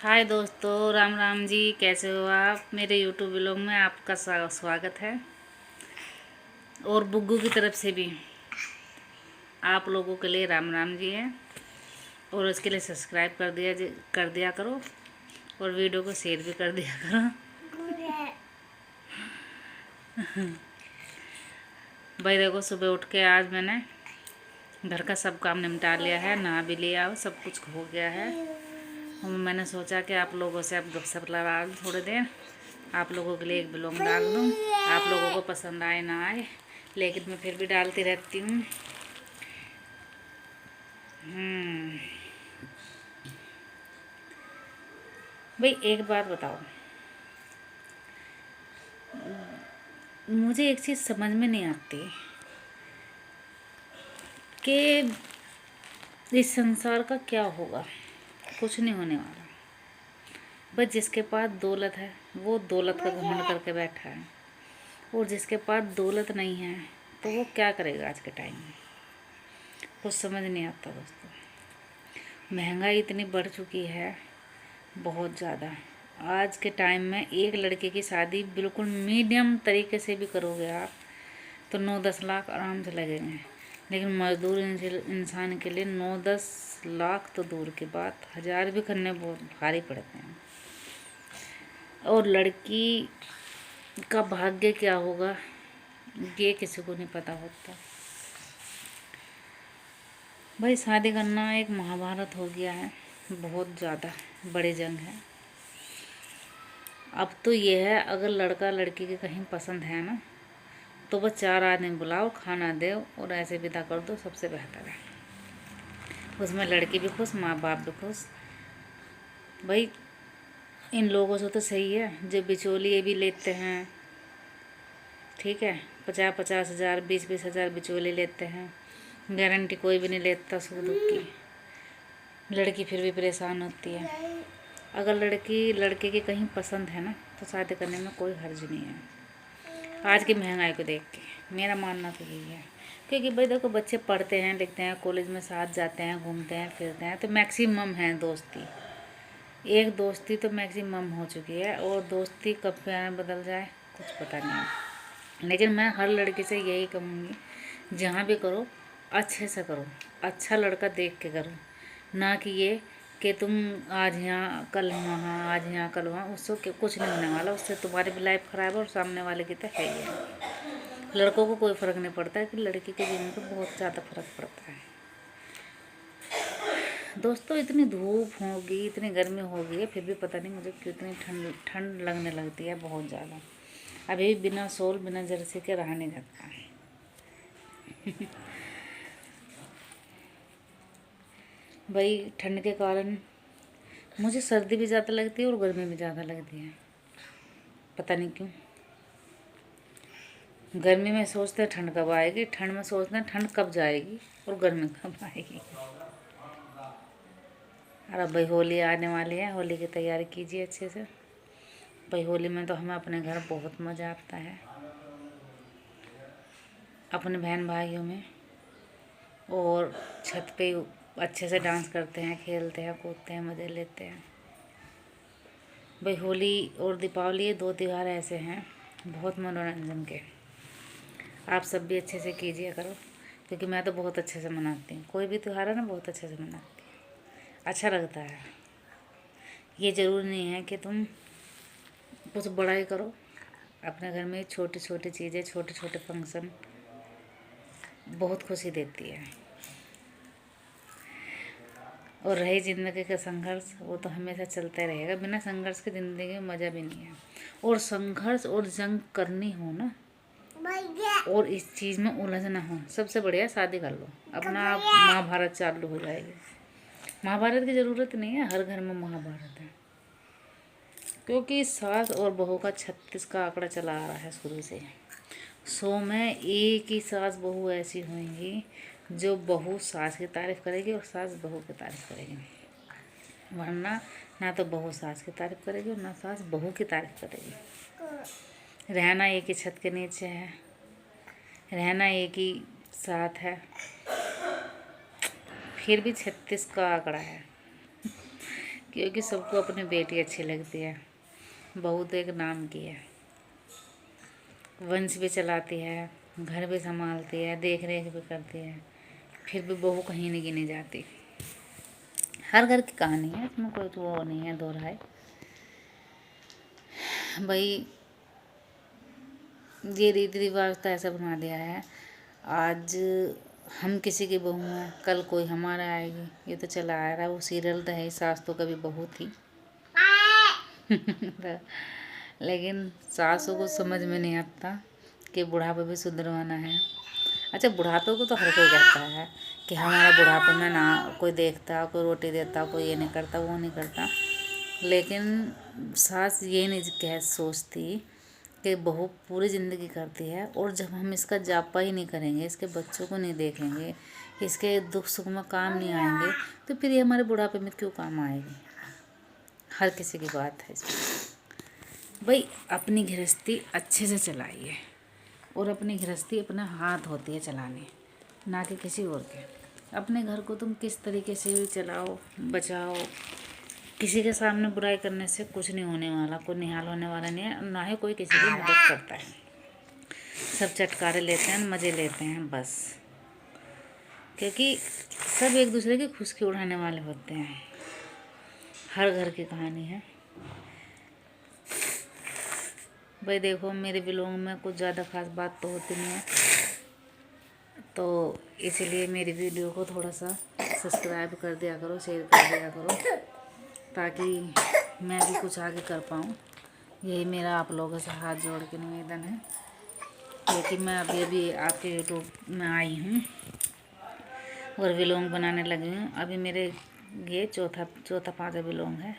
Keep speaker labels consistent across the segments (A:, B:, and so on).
A: हाय दोस्तों, राम राम जी। कैसे हो आप? मेरे यूट्यूब व्लॉग में आपका स्वागत है। और बुग्गू की तरफ से भी आप लोगों के लिए राम राम जी है। और उसके लिए सब्सक्राइब कर दिया करो और वीडियो को शेयर भी कर दिया करो। भाई देखो, सुबह उठ के आज मैंने घर का सब काम निपटा लिया है, नहा भी लिया और सब कुछ हो गया है। और मैंने सोचा कि आप लोगों से अब गपशप लगा दूँ थोड़ी देर, आप लोगों के लिए एक ब्लॉग डाल दूँ। आप लोगों को पसंद आए ना आए, लेकिन मैं फिर भी डालती रहती हूँ। भाई एक बात बताओ, मुझे एक चीज़ समझ में नहीं आती कि इस संसार का क्या होगा। कुछ नहीं होने वाला। बस जिसके पास दौलत है वो दौलत का घमंड करके बैठा है, और जिसके पास दौलत नहीं है तो वो क्या करेगा आज के टाइम में। कुछ समझ नहीं आता दोस्तों। महंगाई इतनी बढ़ चुकी है, बहुत ज़्यादा। आज के टाइम में एक लड़के की शादी बिल्कुल मीडियम तरीके से भी करोगे आप तो 9-10 लाख आराम से लगेंगे, लेकिन मजदूर इंसान के लिए 9-10 लाख तो दूर की बात, 1000 भी करने बहुत भारी पड़ते हैं। और लड़की का भाग्य क्या होगा ये किसी को नहीं पता होता। भाई शादी करना एक महाभारत हो गया है, बहुत ज़्यादा बड़ी जंग है। अब तो ये है, अगर लड़का लड़की की कहीं पसंद है ना तो बस 4 आदमी बुलाओ, खाना दो और ऐसे विदा कर दो, सबसे बेहतर है। उसमें लड़की भी खुश, माँ बाप भी खुश। भाई इन लोगों से तो सही है जो बिचौलिए भी लेते हैं, ठीक है। 50-50 हज़ार, 20-20 हज़ार बिचौले लेते हैं, गारंटी कोई भी नहीं लेता सुख दुख की। लड़की फिर भी परेशान होती है। अगर लड़की लड़के की कहीं पसंद है ना तो शादी करने में कोई हर्ज नहीं है। आज की महंगाई को देख के मेरा मानना तो यही है, क्योंकि भाई देखो, बच्चे पढ़ते हैं लिखते हैं, कॉलेज में साथ जाते हैं, घूमते हैं फिरते हैं, तो मैक्सिमम है दोस्ती। एक दोस्ती तो मैक्सिमम हो चुकी है, और दोस्ती कब क्या बदल जाए कुछ पता नहीं है। लेकिन मैं हर लड़की से यही कहूँगी, जहाँ भी करो अच्छे से करो, अच्छा लड़का देख के करो, ना कि ये कि तुम आज यहाँ कल वहाँ, आज यहाँ कल वहाँ। उससे कुछ नहीं होने वाला, उससे तुम्हारी भी लाइफ ख़राब है और सामने वाले की तो है ही है। लड़कों को कोई फ़र्क नहीं पड़ता है कि लड़की के जीवन पर बहुत ज़्यादा फ़र्क पड़ता है दोस्तों। इतनी धूप होगी, इतनी गर्मी होगी, फिर भी पता नहीं मुझे क्यों इतनी ठंड ठंड लगने लगती है बहुत ज़्यादा। अभी बिना शॉल बिना जर्सी के रहा नहीं जाता भाई ठंड के कारण मुझे सर्दी भी ज़्यादा लगती है और गर्मी भी ज़्यादा लगती है, पता नहीं क्यों। गर्मी में सोचते हैं ठंड कब आएगी, ठंड में सोचते हैं ठंड कब जाएगी, और गर्मी कब आएगी। और अब भाई होली आने वाली है, होली की तैयारी कीजिए अच्छे से। भाई होली में तो हमें अपने घर बहुत मज़ा आता है, अपने बहन भाइयों में, और छत पे अच्छे से डांस करते हैं, खेलते हैं, कूदते हैं, मज़े लेते हैं। भाई होली और दीपावली ये 2 त्यौहार ऐसे हैं बहुत मनोरंजन के। आप सब भी अच्छे से कीजिए करो, क्योंकि मैं तो बहुत अच्छे से मनाती हूँ। कोई भी त्यौहार है ना, बहुत अच्छे से मनाती हूँ, अच्छा लगता है। ये ज़रूरी नहीं है कि तुम कुछ बड़ा ही करो, अपने घर में छोटी छोटी चीज़ें, छोटे छोटे फंक्शन बहुत खुशी देती है। और रही ज़िंदगी का संघर्ष, वो तो हमेशा चलता रहेगा। बिना संघर्ष की ज़िंदगी में मज़ा भी नहीं है। और संघर्ष और जंग करनी हो ना, और इस चीज़ में उलझना हो, सबसे बढ़िया शादी कर लो, अपना महाभारत चालू हो जाएगी। महाभारत की ज़रूरत नहीं है, हर घर में महाभारत है, क्योंकि सास और बहू का 36 का आंकड़ा चला आ रहा है शुरू से। 100 में एक ही सास बहू ऐसी होंगी जो बहू सास की तारीफ़ करेगी और सास बहू की तारीफ़ करेगी, वरना ना तो बहू सास की तारीफ़ करेगी और ना सास बहू की तारीफ़ करेगी। रहना एक ही छत के नीचे है, रहना एक ही साथ है, फिर भी 36 का आंकड़ा है। क्योंकि सबको अपनी बेटी अच्छी लगती है। बहू तो एक नाम की है, वंश भी चलाती है, घर भी संभालती है, देख रेख भी करती है, फिर भी बहू कहीं नहीं गिनी जाती। हर घर की कहानी है, इसमें कोई तो वो नहीं है, दो राय भाई। ये रीति रिवाज तो ऐसा बना दिया है, आज हम किसी की बहू हैं, कल कोई हमारा आएगी। ये तो चला आ रहा है, वो सीरियल तो है, सास तो कभी बहू थी। लेकिन सासों को समझ में नहीं आता कि बुढ़ापे भी सुधरवाना है। अच्छा, बुढ़ापे को तो हर कोई कहता है कि हमारा बुढ़ापे में ना कोई देखता, कोई रोटी देता, कोई ये नहीं करता, वो नहीं करता। लेकिन सास ये नहीं कह सोचती कि बहू पूरी ज़िंदगी करती है, और जब हम इसका जापा ही नहीं करेंगे, इसके बच्चों को नहीं देखेंगे, इसके दुख सुख में काम नहीं आएंगे, तो फिर ये हमारे बुढ़ापे में क्यों काम आएगी। हर किसी की बात है इसमें। भाई अपनी गृहस्थी अच्छे से चलाइए, और अपनी गृहस्थी अपना हाथ होती है चलाने, ना कि किसी और के। अपने घर को तुम किस तरीके से भी चलाओ, बचाओ। किसी के सामने बुराई करने से कुछ नहीं होने वाला, कोई निहाल होने वाला नहीं है, ना ही कोई किसी की मदद करता है। सब चटकारे लेते हैं, मज़े लेते हैं बस, क्योंकि सब एक दूसरे की खुशकी उड़ाने वाले होते हैं। हर घर की कहानी है भाई। देखो, मेरे बिलोंग में कुछ ज़्यादा खास बात तो होती नहीं है, तो इसलिए मेरी वीडियो को थोड़ा सा सब्सक्राइब कर दिया करो, शेयर कर दिया करो, ताकि मैं भी कुछ आगे कर पाऊँ। यही मेरा आप लोगों से हाथ जोड़ के निवेदन है, क्योंकि मैं अभी आपके यूट्यूब में आई हूँ और विलोंग बनाने लगी हूँ। अभी मेरे ये चौथा पाँचवा विलोंग है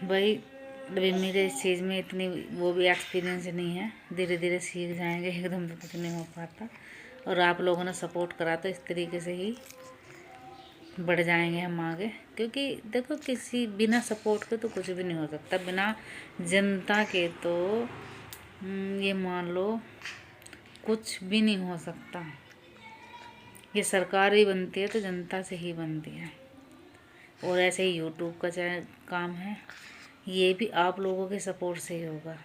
A: भाई। अभी मेरे इस चीज़ में इतनी वो भी एक्सपीरियंस नहीं है, धीरे धीरे सीख जाएंगे, एकदम तो कुछ नहीं हो पाता। और आप लोगों ने सपोर्ट करा तो इस तरीके से ही बढ़ जाएंगे हम आगे, क्योंकि देखो किसी बिना सपोर्ट के तो कुछ भी नहीं हो सकता। बिना जनता के तो ये मान लो कुछ भी नहीं हो सकता। ये सरकार ही बनती है तो जनता से ही बनती है। और ऐसे ही यूट्यूब का काम है, ये भी आप लोगों के सपोर्ट से ही होगा।